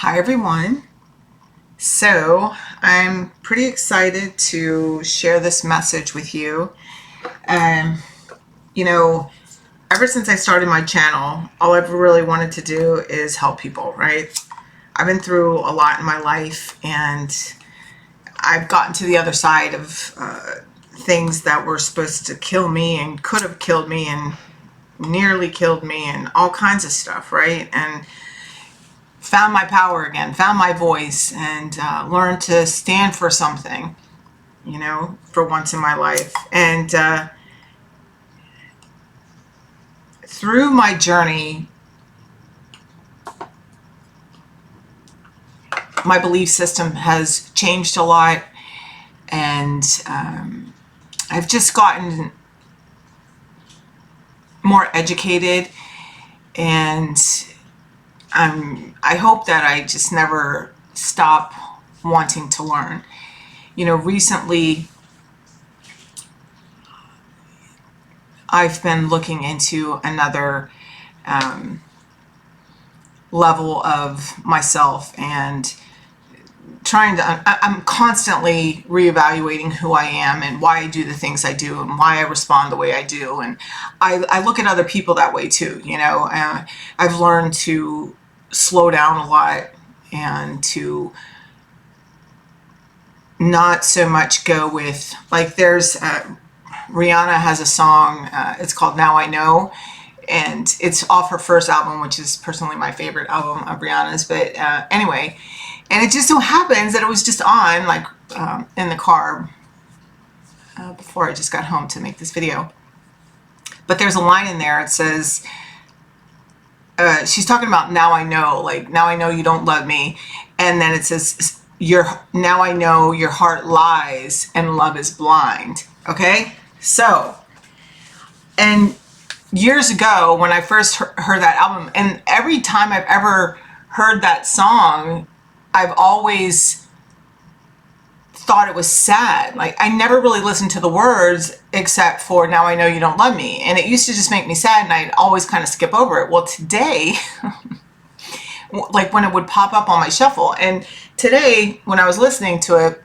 Hi everyone. So I'm pretty excited to share this message with you. Um, you know, ever since I started my channel, all I've really wanted to do is help people, right? I've been through a lot in my life and I've gotten to the other side of things that were supposed to kill me and could have killed me and nearly killed me and all kinds of stuff, right? And found my power again, found my voice, and learned to stand for something, for once in my life. And through my journey, my belief system has changed a lot, and I've just gotten more educated, and I hope that I just never stop wanting to learn. Recently I've been looking into another level of myself and I'm constantly reevaluating who I am and why I do the things I do and why I respond the way I do. And I look at other people that way too. I've learned to slow down a lot and to not so much go with, like, there's Rihanna has a song, it's called Now I Know, and it's off her first album, which is personally my favorite album of Rihanna's. But anyway, and it just so happens that it was just on, like, in the car before I just got home to make this video. But there's a line in there. It says, she's talking about now I know, like, now I know you don't love me. And then it says, now I know your heart lies and love is blind. Okay? So, and years ago when I first heard that album, and every time I've ever heard that song, I've always thought it was sad. Like, I never really listened to the words except for now I know you don't love me. And it used to just make me sad, and I'd always kind of skip over it. Well, today, like when it would pop up on my shuffle, and today when I was listening to it,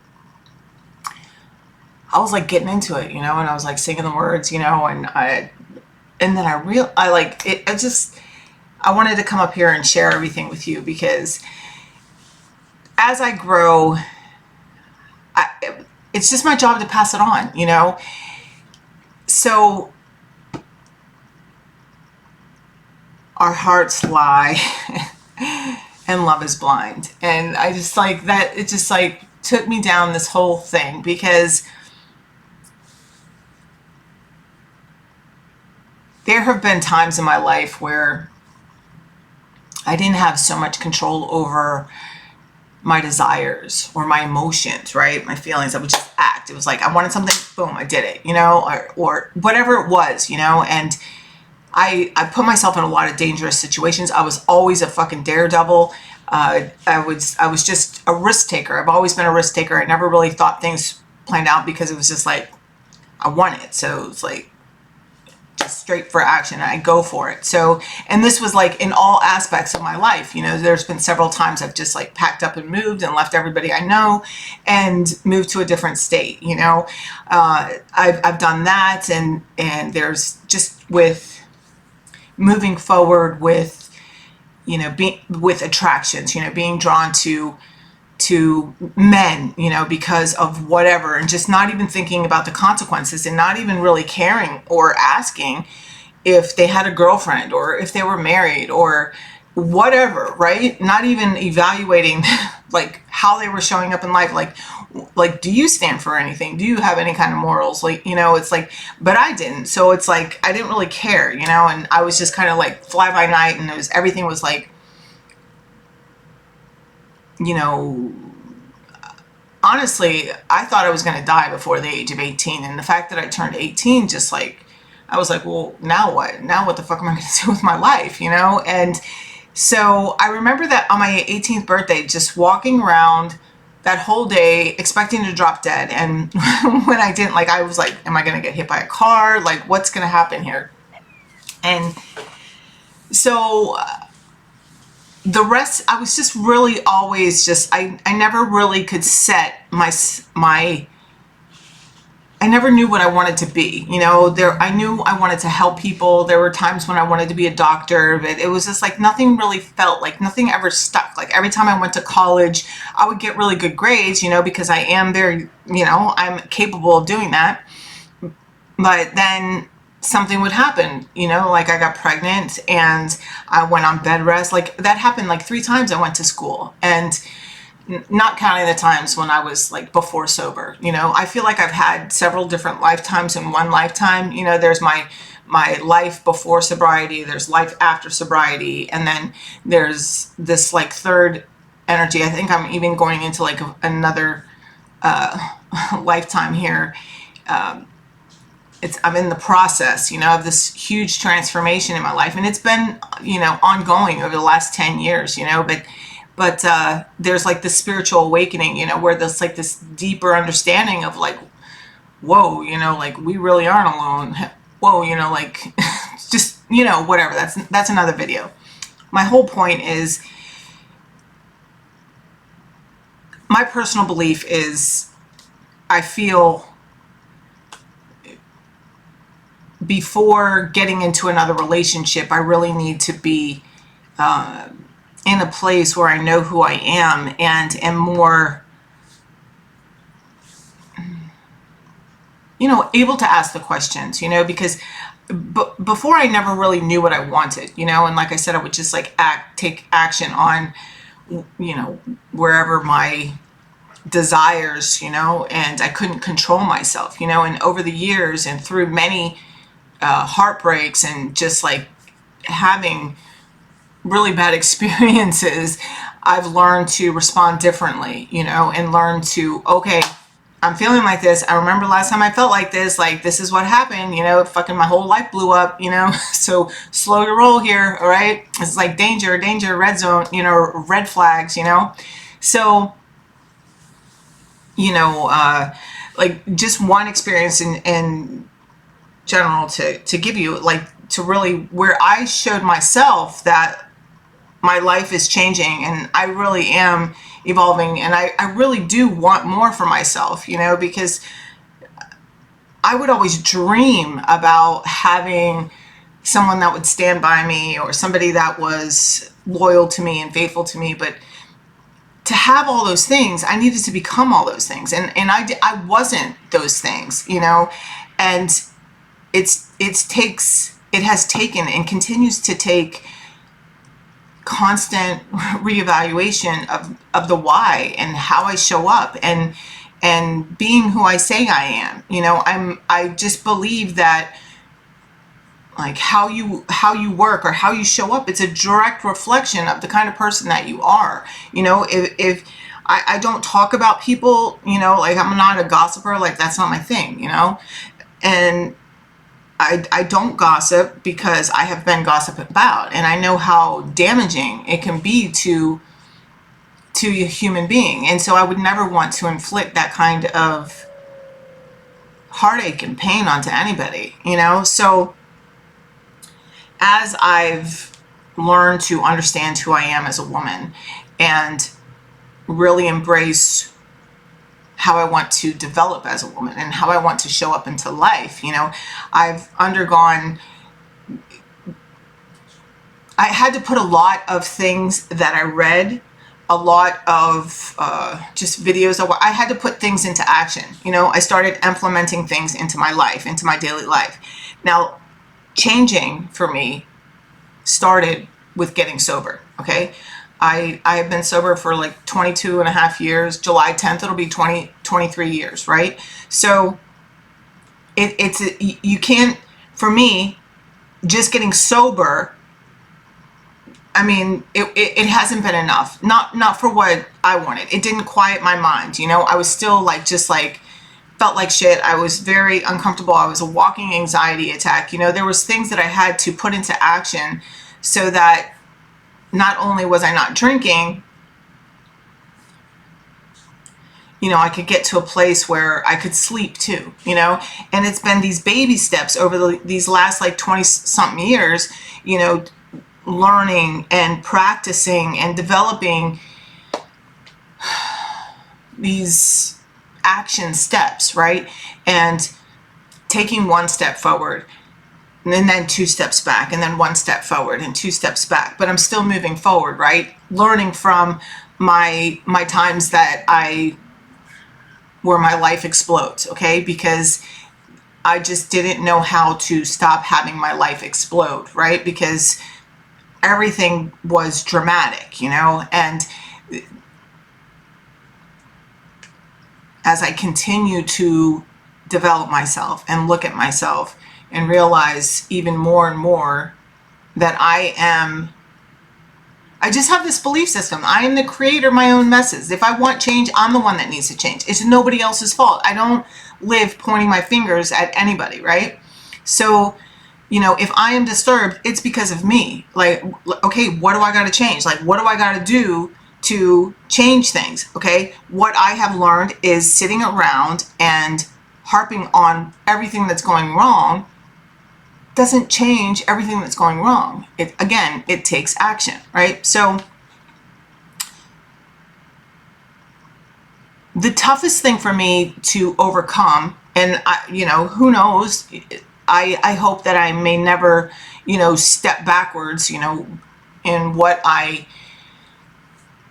I was like getting into it, and I was like singing the words, and then I wanted to come up here and share everything with you, because as I grow, it's just my job to pass it on, So our hearts lie and love is blind. And I just like that. It just like took me down this whole thing, because there have been times in my life where I didn't have so much control over my desires or my emotions, right? My feelings. I would just act. It was like I wanted something, boom, I did it, or whatever it was, and I put myself in a lot of dangerous situations. I was always a fucking daredevil. I was just a risk taker. I've always been a risk taker. I never really thought things planned out, because it was just like I want it. So it's like just straight for action, and I go for it. So, and this was like in all aspects of my life. There's been several times I've just like packed up and moved and left everybody I know and moved to a different state. I've done that, and there's just with moving forward with, being with attractions, being drawn to men, because of whatever, and just not even thinking about the consequences, and not even really caring or asking if they had a girlfriend or if they were married or whatever, right? Not even evaluating like how they were showing up in life. Like, do you stand for anything? Do you have any kind of morals? Like, it's like, but I didn't. So it's like, I didn't really care, and I was just kind of like fly by night, and everything was like, honestly, I thought I was going to die before the age of 18. And the fact that I turned 18, just like, I was like, well, now what? Now what the fuck am I going to do with my life, And so I remember that on my 18th birthday, just walking around that whole day expecting to drop dead. And when I didn't, like, I was like, am I going to get hit by a car? Like, what's going to happen here? And so the rest, I was just really always just, I never really could set I never knew what I wanted to be. You know, I knew I wanted to help people. There were times when I wanted to be a doctor, but it was just like nothing really felt, like nothing ever stuck. Like every time I went to college, I would get really good grades, you know, because I am very, you know, I'm capable of doing that. But then something would happen, you know, like I got pregnant and I went on bed rest. Like that happened like 3 times I went to school, and not counting the times when I was like before sober. You know, I feel like I've had several different lifetimes in one lifetime. You know, there's my life before sobriety, there's life after sobriety, and then there's this like third energy. I think I'm even going into like another lifetime here. I'm in the process, you know, of this huge transformation in my life, and it's been, you know, ongoing over the last 10 years, you know, but there's like this spiritual awakening, you know, where there's like this deeper understanding of like, whoa, you know, like we really aren't alone. Whoa, you know, like just, you know, whatever. That's another video. My whole point is, my personal belief is, I feel before getting into another relationship, I really need to be in a place where I know who I am and am more, you know, able to ask the questions, you know, because before I never really knew what I wanted, you know, and like I said, I would just like take action on, you know, wherever my desires, you know, and I couldn't control myself, you know, and over the years and through many heartbreaks and just like having really bad experiences, I've learned to respond differently, you know, and learn to, okay, I'm feeling like this. I remember last time I felt like this is what happened, you know, fucking my whole life blew up, you know, so slow your roll here, all right? It's like danger, red zone, you know, red flags, you know? So, you know, like just one experience in general to give you, like, to really, where I showed myself that my life is changing and I really am evolving, and I really do want more for myself, you know, because I would always dream about having someone that would stand by me or somebody that was loyal to me and faithful to me. But to have all those things, I needed to become all those things. And I wasn't those things, you know, and it has taken and continues to take constant reevaluation of the why and how I show up and being who I say I am. You know, I just believe that like how you work or how you show up, it's a direct reflection of the kind of person that you are. You know, if I don't talk about people, you know, like I'm not a gossiper, like that's not my thing, you know, and I don't gossip because I have been gossiped about, and I know how damaging it can be to a human being. And so I would never want to inflict that kind of heartache and pain onto anybody, you know? So as I've learned to understand who I am as a woman and really embrace how I want to develop as a woman and how I want to show up into life, you know, I had to put a lot of things that I read, a lot of just videos. I had to put things into action. You know, I started implementing things into my life, into my daily life. Now, changing for me started with getting sober, okay? I have been sober for like 22 and a half years. July 10th, it'll be 23 years, right? So you can't, for me, just getting sober, I mean, it hasn't been enough. Not for what I wanted. It didn't quiet my mind, you know? I was still like, just like, felt like shit. I was very uncomfortable. I was a walking anxiety attack. You know, there was things that I had to put into action so that not only was I not drinking, you know, I could get to a place where I could sleep too, you know? And it's been these baby steps over these last like 20 something years, you know, learning and practicing and developing these action steps, right? And taking one step forward, and then 2 steps back, and then 1 step forward and 2 steps back, but I'm still moving forward, right? Learning from my times that where my life explodes, okay? Because I just didn't know how to stop having my life explode, right? Because everything was dramatic, and as I continue to develop myself and look at myself and realize even more and more that I just have this belief system. I am the creator of my own messes. If I want change, I'm the one that needs to change. It's nobody else's fault. I don't live pointing my fingers at anybody, right? So, if I am disturbed, it's because of me. Like, okay, what do I got to change? Like, what do I got to do to change things? Okay, what I have learned is sitting around and harping on everything that's going wrong doesn't change everything that's going wrong. It takes action, right? So the toughest thing for me to overcome, and who knows, I hope that I may never, step backwards, in what I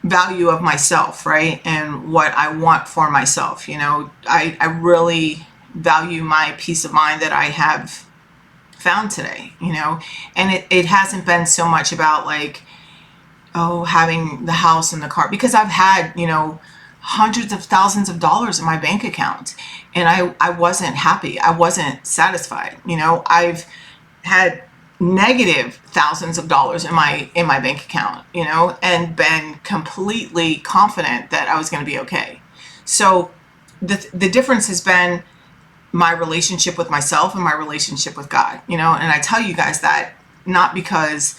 value of myself, right? And what I want for myself. I really value my peace of mind that I have found today, and it hasn't been so much about like, oh, having the house and the car, because I've had, hundreds of thousands of dollars in my bank account, and I wasn't happy. I wasn't satisfied. I've had negative thousands of dollars in my bank account, and been completely confident that I was going to be okay. So the difference has been my relationship with myself and my relationship with God, and I tell you guys that not because,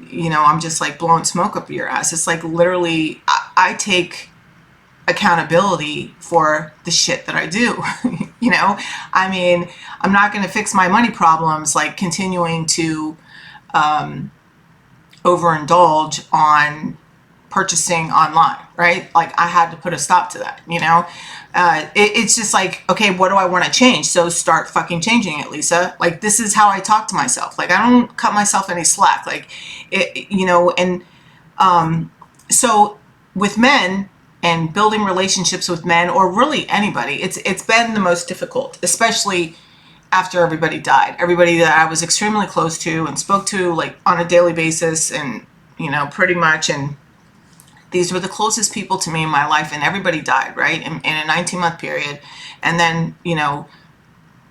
I'm just like blowing smoke up your ass. It's like literally I take accountability for the shit that I do. I mean, I'm not going to fix my money problems like continuing to overindulge on purchasing online, right? Like I had to put a stop to that, it's just like, okay, what do I want to change? So start fucking changing it, Lisa. Like, this is how I talk to myself. Like, I don't cut myself any slack. Like, so with men and building relationships with men, or really anybody, it's been the most difficult, especially after everybody died. Everybody that I was extremely close to and spoke to like on a daily basis, and, pretty much, and these were the closest people to me in my life, and everybody died, right? In a 19-month period. And then,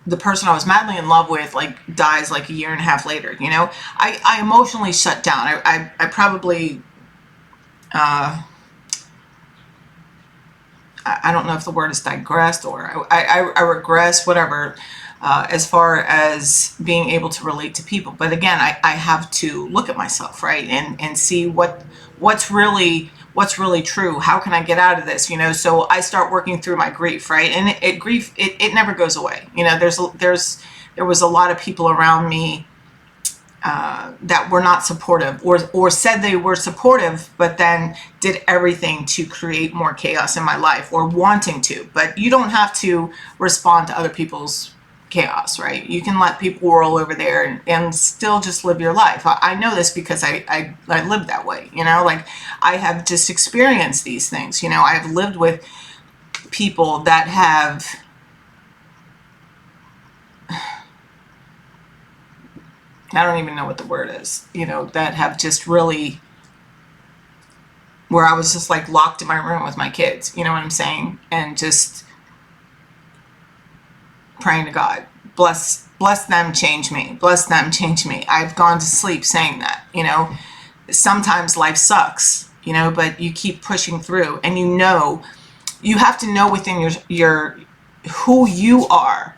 the person I was madly in love with, like, dies like a year and a half later, I emotionally shut down. I probably, I don't know if the word is digressed, or I regress, whatever, as far as being able to relate to people. But again, I have to look at myself, right? And see what's really true. How can I get out of this? So I start working through my grief, right? And grief never goes away. There was a lot of people around me that were not supportive, or said they were supportive, but then did everything to create more chaos in my life, or wanting to. But you don't have to respond to other people's chaos, right? You can let people roll over there and still just live your life. I know this because I live that way, like I have just experienced these things. I've lived with people that have I don't even know what the word is, that have just really, where I was just like locked in my room with my kids, you know what I'm saying? And just praying to God, bless them, change me, bless them, change me. I've gone to sleep saying that, sometimes life sucks, but you keep pushing through, and you have to know within your who you are,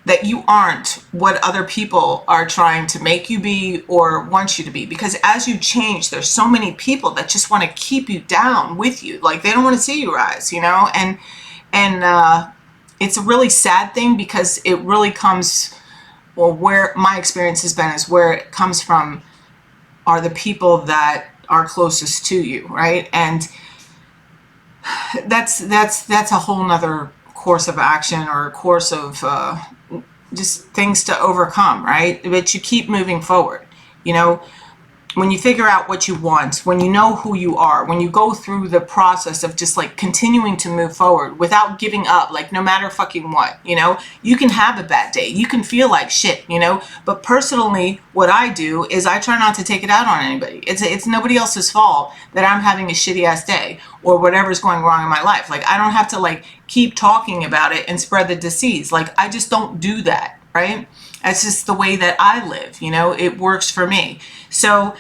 that you aren't what other people are trying to make you be or want you to be. Because as you change, there's so many people that just want to keep you down with you. Like, they don't want to see you rise, and it's a really sad thing, because it really comes, or where my experience has been, is where it comes from are the people that are closest to you, right? And that's a whole nother course of action, or a course of just things to overcome, right? But you keep moving forward. You know, when you figure out what you want, when you know who you are, when you go through the process of just like continuing to move forward without giving up, like no matter fucking what, you know, you can have a bad day, you can feel like shit, you know, but personally, what I do is I try not to take it out on anybody. It's nobody else's fault that I'm having a shitty ass day or whatever's going wrong in my life. Like, I don't have to like keep talking about it and spread the disease. Like, I just don't do that, right? That's just the way that I live, you know, it works for me. So,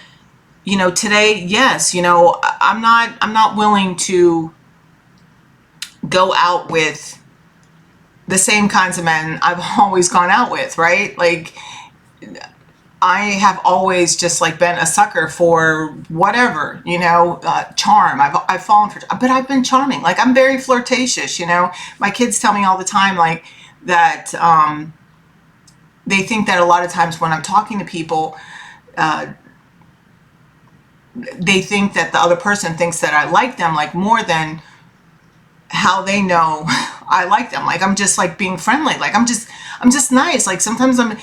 you know, today, yes, you know, I'm not willing to go out with the same kinds of men I've always gone out with, right? Like, I have always just like been a sucker for whatever, you know, charm. I've fallen for, but I've been charming. Like, I'm very flirtatious, you know. My kids tell me all the time, like, that they think that a lot of times when I'm talking to people, they think that the other person thinks that I like them, like, more than how they know I like them. Like, I'm just like being friendly. Like, I'm just nice. Like, sometimes I'm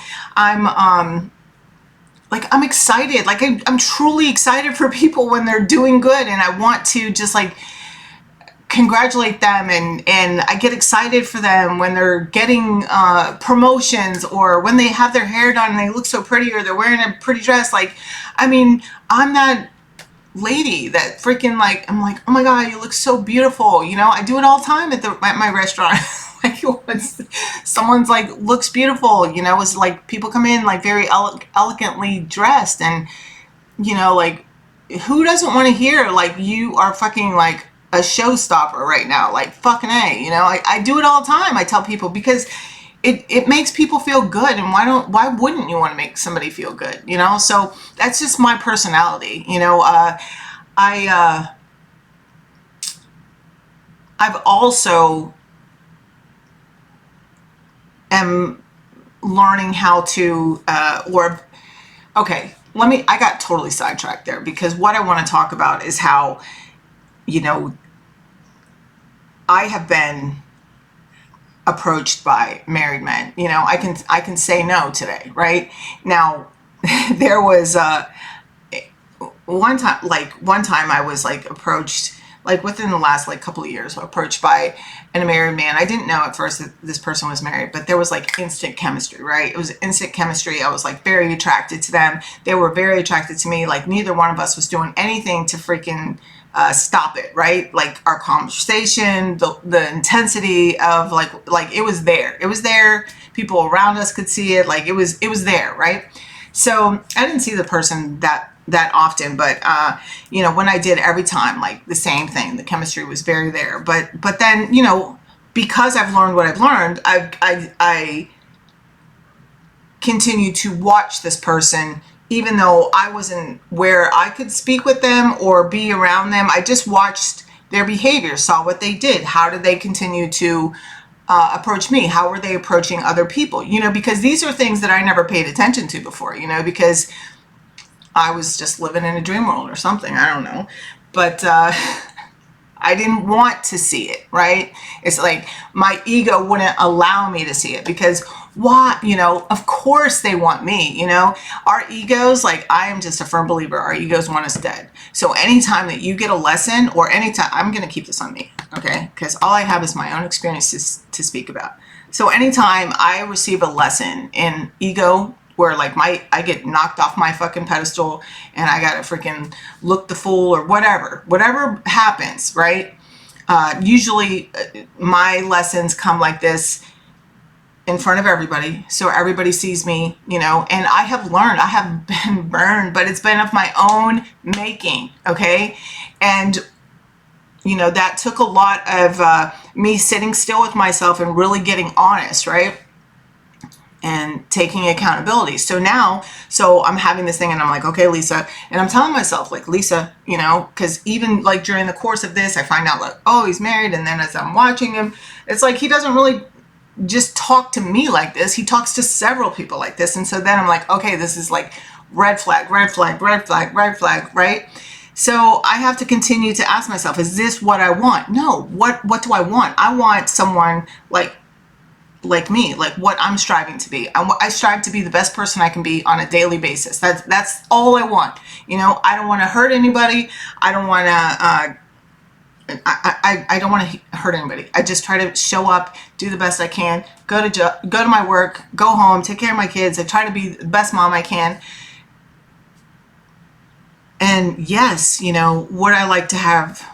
like, I'm excited. Like, I'm truly excited for people when they're doing good, and I want to just like congratulate them, and I get excited for them when they're getting promotions, or when they have their hair done and they look so pretty, or they're wearing a pretty dress. Like, I mean, I'm that lady that freaking, like, I'm like, oh my god, you look so beautiful, you know. I do it all the time at my restaurant. Like, someone's like, looks beautiful, you know. It's like, people come in like very elegantly dressed, and you know, like, who doesn't want to hear like you are fucking like a showstopper right now? Like, fucking A, you know. I do it all the time. I tell people, because it makes people feel good, and why wouldn't you want to make somebody feel good, you know? So that's just my personality, you know. I've also am learning how to okay, I got totally sidetracked there, because what I want to talk about is how, you know, I have been approached by married men. You know, I can say no today, right? Now, there was one time I was like approached, like within the last like couple of years, approached by a married man. I didn't know at first that this person was married, but there was like instant chemistry, right? It was instant chemistry. I was like very attracted to them. They were very attracted to me. Like, neither one of us was doing anything to freaking stop it, right? Like, our conversation, the intensity of like it was there. It was there. People around us could see it. Like, it was there, right? So I didn't see the person that often, but you know, when I did, every time, like, the same thing, the chemistry was very there. But then, you know, because I've learned what I've learned, I continue to watch this person, even though I wasn't where I could speak with them or be around them. I just watched their behavior, saw what they did. How did they continue to approach me? How were they approaching other people? You know, because these are things that I never paid attention to before, you know, because I was just living in a dream world or something. I don't know. But I didn't want to see it, right? It's like my ego wouldn't allow me to see it, because why? You know, of course they want me, you know. Our egos, like, I am just a firm believer, our egos want us dead. So anytime that you get a lesson, or anytime, I'm going to keep this on me, okay? Because all I have is my own experiences to speak about. So anytime I receive a lesson in ego, where like I get knocked off my fucking pedestal, and I gotta freaking look the fool, or whatever happens, right? Usually my lessons come like this, in front of everybody, so everybody sees me, you know. And I have learned, I have been burned, but it's been of my own making, okay? And you know, that took a lot of me sitting still with myself and really getting honest, right? And taking accountability. So now, I'm having this thing, and I'm like, okay, Lisa, and I'm telling myself, like, Lisa, you know, because even like during the course of this, I find out like, oh, he's married. And then as I'm watching him, it's like, he doesn't really just talk to me like this. He talks to several people like this. And so then I'm like, okay, this is like red flag, red flag, red flag, red flag, right? So I have to continue to ask myself, is this what I want? No. What do I want? I want someone like me, like what I'm striving to be. I strive to be the best person I can be on a daily basis. That's all I want. You know, I don't want to hurt anybody. I don't want to. I don't want to hurt anybody. I just try to show up, do the best I can, go to my work, go home, take care of my kids. I try to be the best mom I can. And yes, you know, would I like to have,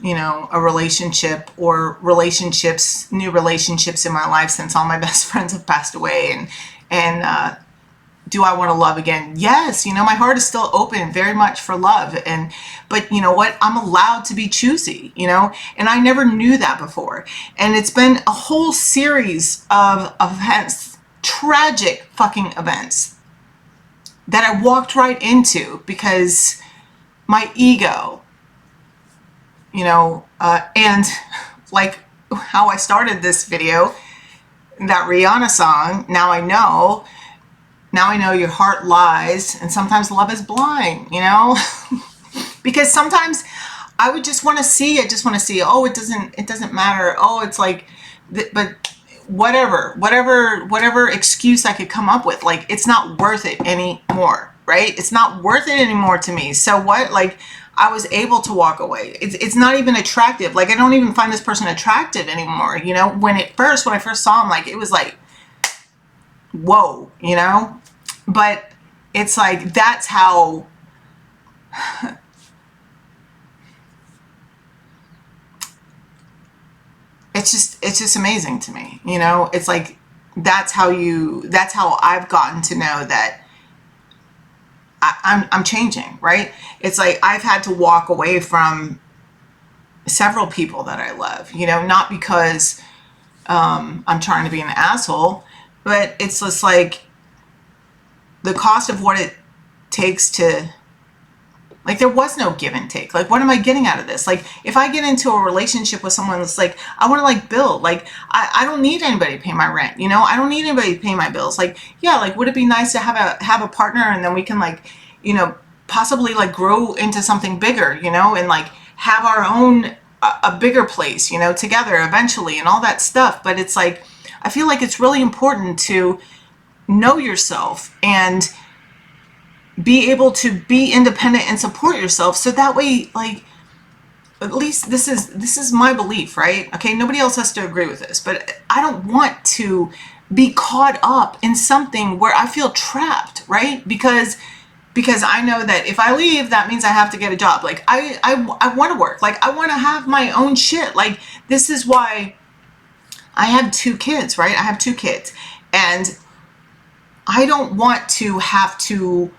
you know, a relationship or relationships, new relationships in my life since all my best friends have passed away, and do I want to love again? Yes, you know, my heart is still open very much for love. But you know what? I'm allowed to be choosy, you know, and I never knew that before. And it's been a whole series of events, tragic fucking events that I walked right into because my ego, you know, and like how I started this video, that Rihanna song, Now I know your heart lies, and sometimes love is blind, you know? Because sometimes I would just want to see, oh, it doesn't matter. Oh, it's like, but whatever excuse I could come up with, like, it's not worth it anymore, right? It's not worth it anymore to me. So what? Like, I was able to walk away. It's not even attractive. Like, I don't even find this person attractive anymore, you know? When I first saw him, like, it was like, whoa, you know? But it's like, that's how it's just amazing to me, you know? It's like, that's how I've gotten to know that I'm changing, right? It's like, I've had to walk away from several people that I love, you know, not because I'm trying to be an asshole, but it's just like, the cost of what it takes to, like, there was no give and take. Like, what am I getting out of this? Like, if I get into a relationship with someone that's like, I want to like build, like, I don't need anybody to pay my rent, you know? I don't need anybody to pay my bills. Like, yeah, like, would it be nice to have a partner, and then we can, like, you know, possibly like grow into something bigger, you know, and like have our own, a bigger place, you know, together eventually, and all that stuff. But it's like, I feel like it's really important to know yourself and be able to be independent and support yourself, so that way, like, at least this is my belief, right? Okay, nobody else has to agree with this, but I don't want to be caught up in something where I feel trapped, right? Because I know that if I leave, that means I have to get a job. Like, I want to work. Like, I want to have my own shit. Like, this is why I have 2 kids, right? I have 2 kids, and I don't want to have to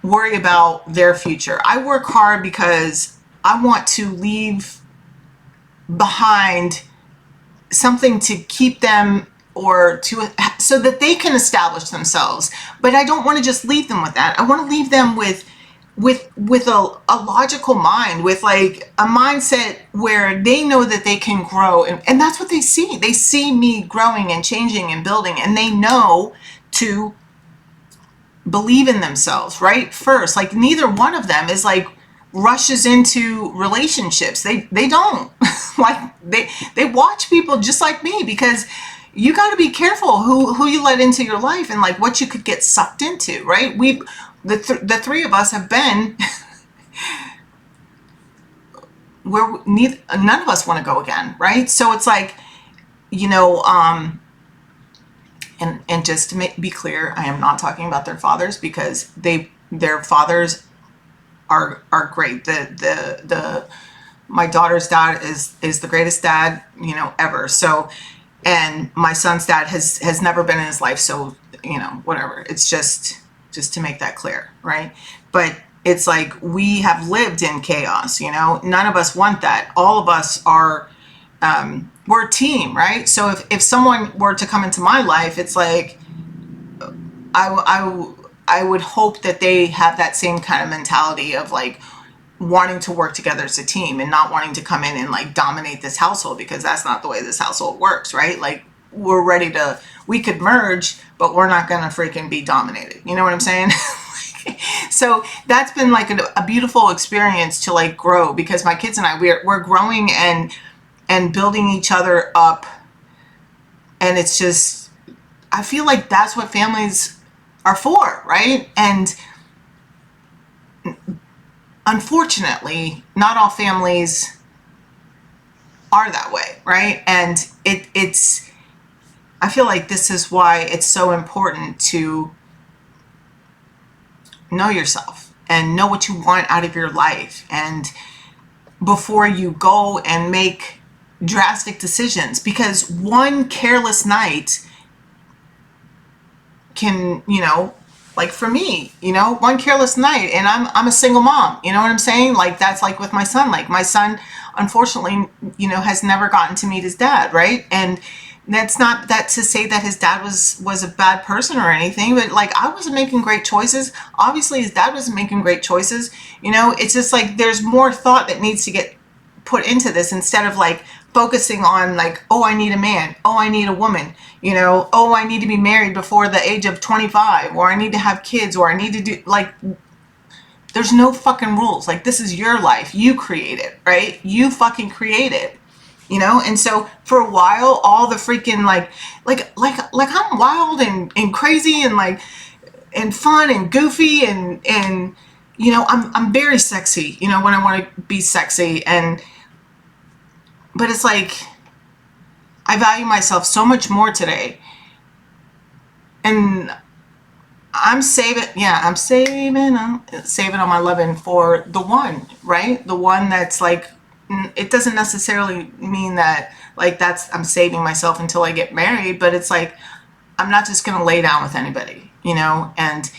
worry about their future. I work hard because I want to leave behind something to keep them, or to, so that they can establish themselves. But I don't want to just leave them with that. I want to leave them with a logical mind, with like a mindset where they know that they can grow, and that's what they see. They see me growing and changing and building, and they know to believe in themselves, right? First, like, neither one of them is like rushes into relationships. They don't like, they watch people just like me, because you got to be careful who you let into your life, and like what you could get sucked into, right? The 3 of us have been where none of us want to go again, right? So it's like, you know, and just to be clear, I am not talking about their fathers, because their fathers are great. My daughter's dad is the greatest dad, you know, ever. So, and my son's dad has never been in his life. So, you know, whatever. It's just to make that clear, right? But it's like, we have lived in chaos, you know. None of us want that. All of us are, we're a team, right? So if someone were to come into my life, it's like, I would hope that they have that same kind of mentality of like wanting to work together as a team, and not wanting to come in and like dominate this household, because that's not the way this household works, right? Like, we're ready to, we could merge, but we're not gonna freaking be dominated. You know what I'm saying? So that's been like a beautiful experience to like grow, because my kids and I, we're growing and building each other up. And it's just, I feel like that's what families are for, right? And unfortunately, not all families are that way, right? And it's, I feel like this is why it's so important to know yourself and know what you want out of your life, and before you go and make drastic decisions, because one careless night can, you know, like for me, you know, one careless night, and I'm a single mom, you know what I'm saying? Like that's like with my son, like my son, unfortunately, you know, has never gotten to meet his dad, right? And that's not that to say that his dad was a bad person or anything, but like I wasn't making great choices. Obviously his dad wasn't making great choices. You know, it's just like there's more thought that needs to get put into this, instead of like focusing on like, oh, I need a man, oh, I need a woman, you know, oh, I need to be married before the age of 25, or I need to have kids, or I need to do, like, there's no fucking rules. Like, this is your life. You create it, right? You fucking create it, you know? And so for a while, all the freaking like I'm wild and crazy and like, and fun and goofy and, you know, I'm very sexy, you know, when I want to be sexy. But it's like, I value myself so much more today. And I'm saving on my loving for the one, right? The one that's like, it doesn't necessarily mean that like I'm saving myself until I get married, but it's like, I'm not just going to lay down with anybody, you know? And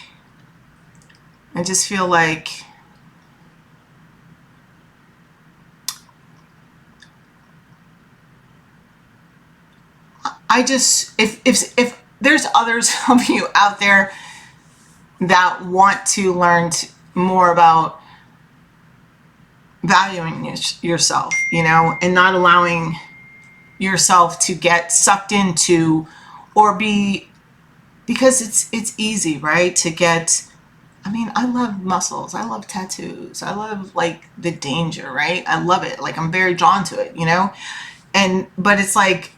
I just feel like if there's others of you out there that want to learn more about valuing yourself, you know, and not allowing yourself to get sucked into or because it's easy, right? To get, I mean, I love muscles. I love tattoos. I love like the danger, right? I love it. Like I'm very drawn to it, you know? But it's like,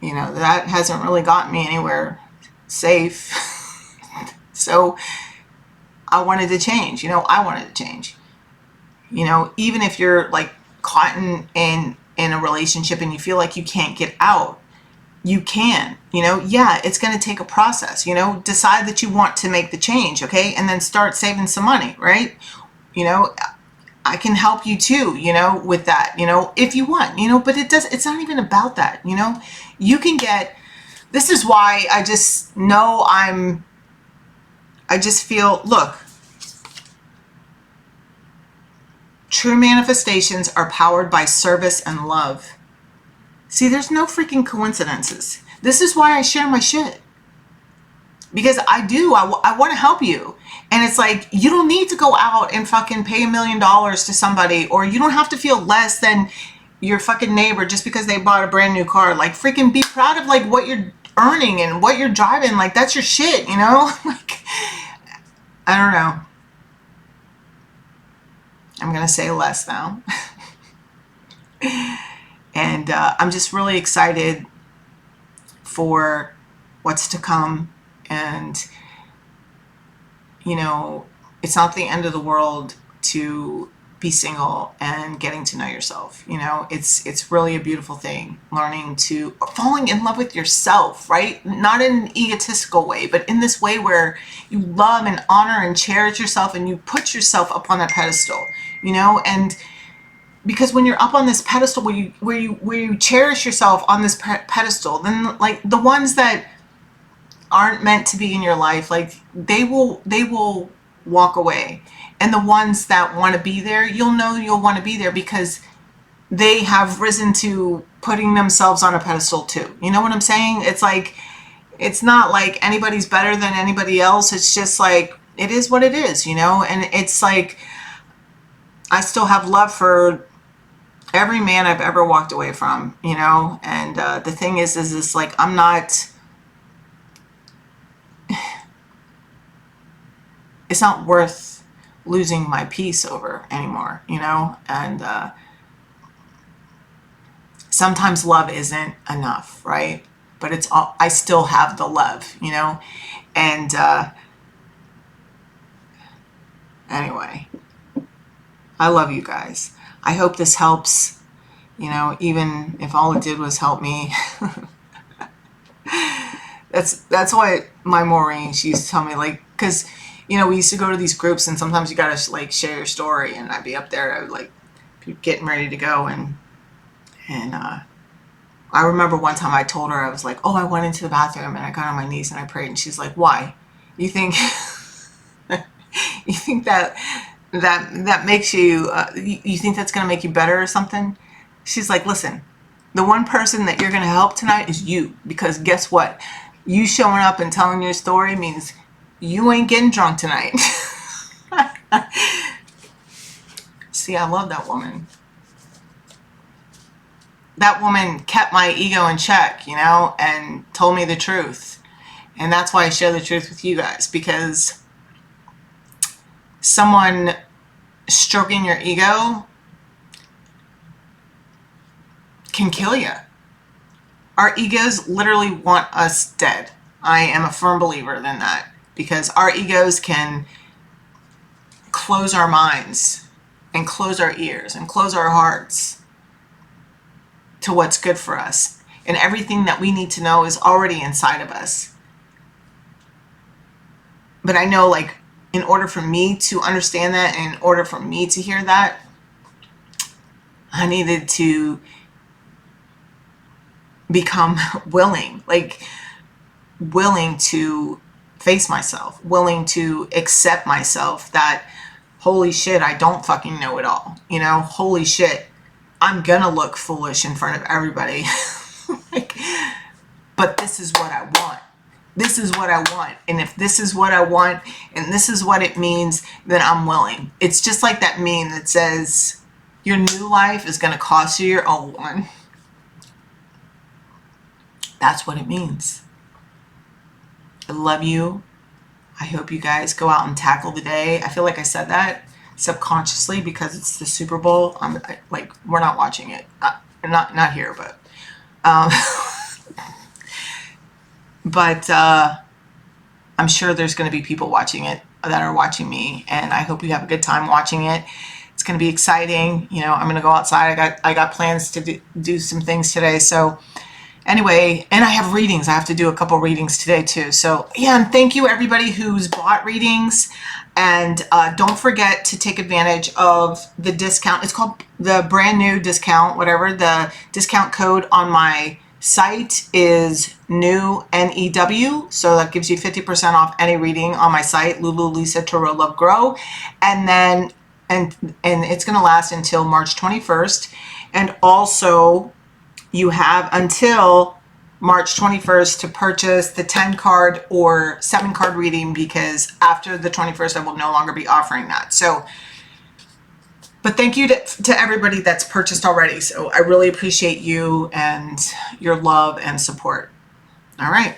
you know, that hasn't really gotten me anywhere safe. So I wanted to change, you know, I wanted to change, you know, even if you're like caught in a relationship and you feel like you can't get out, you can, you know, yeah, it's going to take a process, you know, decide that you want to make the change. Okay. And then start saving some money, right? You know, I can help you too, you know, with that, you know, if you want, you know, but it's not even about that, you know, you can get, this is why I just know I just feel, look, true manifestations are powered by service and love. See, there's no freaking coincidences. This is why I share my shit. Because I want to help you. And it's like, you don't need to go out and fucking pay $1 million to somebody, or you don't have to feel less than your fucking neighbor just because they bought a brand new car. Like, freaking be proud of like what you're earning and what you're driving. Like, that's your shit, you know? Like, I don't know. I'm going to say less now. And I'm just really excited for what's to come. And, you know, it's not the end of the world to be single and getting to know yourself. You know, it's really a beautiful thing, learning to falling in love with yourself, right? Not in an egotistical way, but in this way where you love and honor and cherish yourself, and you put yourself up on that pedestal, you know. And because when you're up on this pedestal, where you cherish yourself on this pedestal, then like the ones that aren't meant to be in your life, like they will walk away. And the ones that want to be there, you'll want to be there because they have risen to putting themselves on a pedestal too. You know what I'm saying? It's like, it's not like anybody's better than anybody else. It's just like, it is what it is, you know? And it's like, I still have love for every man I've ever walked away from, you know. And the thing is it's like, I'm not, it's not worth losing my peace over anymore, you know. And sometimes love isn't enough, right? But it's all, I still have the love, you know. And anyway, I love you guys. I hope this helps, you know, even if all it did was help me. That's why my Maureen, she used to tell me, like, because, you know, we used to go to these groups and sometimes you gotta like share your story, and I'd be up there, I would like be getting ready to go, and I remember one time I told her, I was like, oh, I went into the bathroom and I got on my knees and I prayed, and she's like, why? You think you think that makes you you think that's gonna make you better or something? She's like, listen, the one person that you're gonna help tonight is you, because guess what? You showing up and telling your story means you ain't getting drunk tonight. See, I love that woman. That woman kept my ego in check, you know, and told me the truth. And that's why I share the truth with you guys, because someone stroking your ego can kill you. Our egos literally want us dead. I am a firm believer in that, because our egos can close our minds and close our ears and close our hearts to what's good for us. And everything that we need to know is already inside of us. But I know, like, in order for me to understand that, and in order for me to hear that, I needed to become willing to face myself, willing to accept myself, that holy shit, I don't fucking know it all, you know. Holy shit, I'm gonna look foolish in front of everybody. Like, but this is what I want. This is what I want. And if this is what I want and this is what it means, then I'm willing. It's just like that meme that says, your new life is going to cost you your old one. That's what it means. I love you. I hope you guys go out and tackle the day. I feel like I said that subconsciously because it's the Super Bowl. Like, we're not watching it. Not here, but but I'm sure there's going to be people watching it that are watching me, and I hope you have a good time watching it. It's going to be exciting. You know, I'm going to go outside. I got plans to do some things today. So anyway, and I have readings. I have to do a couple readings today too. So yeah, and thank you everybody who's bought readings. And don't forget to take advantage of the discount. It's called the brand new discount, whatever. The discount code on my site is new, NEW. So that gives you 50% off any reading on my site, LululisaTarotLove Grow. And then, and it's going to last until March 21st. And also you have until March 21st to purchase the 10 card or 7 card reading, because after the 21st, I will no longer be offering that. So, but thank you to everybody that's purchased already. So I really appreciate you and your love and support. All right.